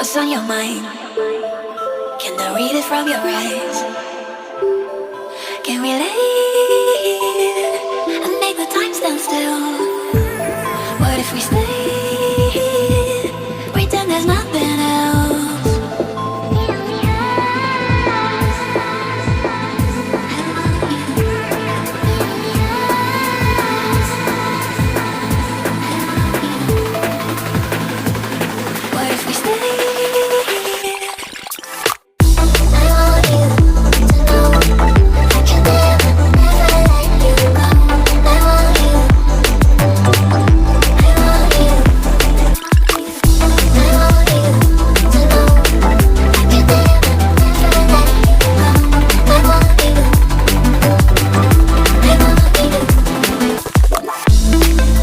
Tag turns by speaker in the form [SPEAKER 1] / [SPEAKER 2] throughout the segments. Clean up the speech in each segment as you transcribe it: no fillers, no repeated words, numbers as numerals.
[SPEAKER 1] What's on your mind? Can I read it from your eyes? Can we leave and make the time stand still? What if we stay? Pretend there's nothing else. What if we stay?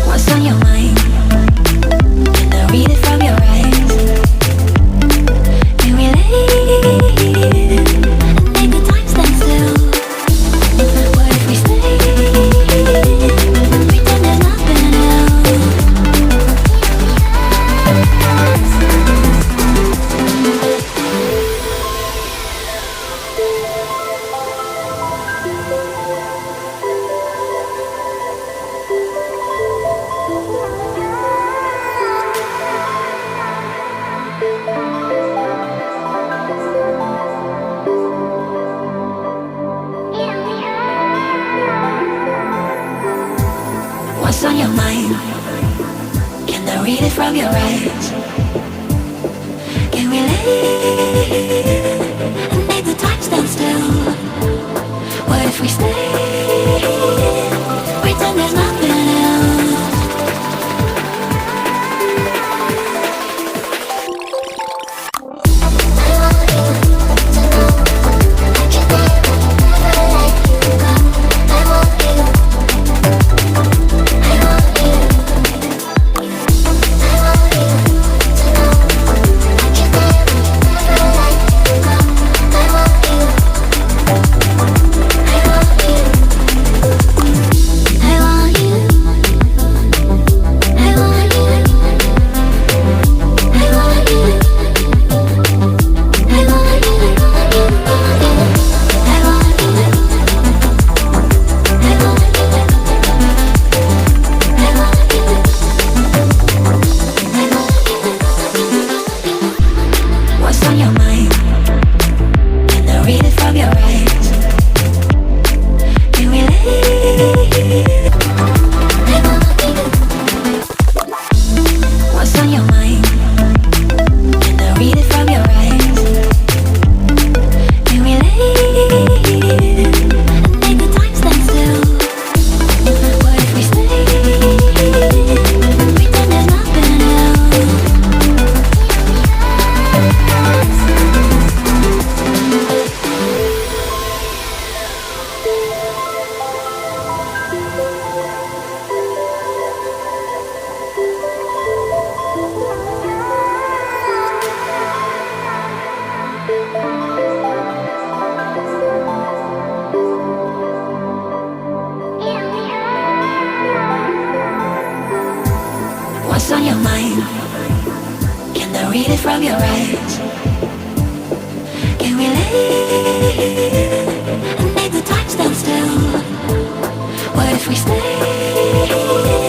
[SPEAKER 1] What's on your mind? Can I read it from your eyes? Can we leave and make the time stand still? What if we stay? Pretend there's nothing else. What's on your mind? Can I read it from your eyes? Can we leave and make the time stand still? What if we stay? Pretend there's nothing else. What's on your mind? Can I read it from your eyes? Can we leave? What's on your mind? Can I read it from your eyes? Can we leave and make the time stand still? What if we stay? Pretend there's nothing else. What's on your mind? Can I read it from your eyes? Can we leave and make the time stand still? What if we stay?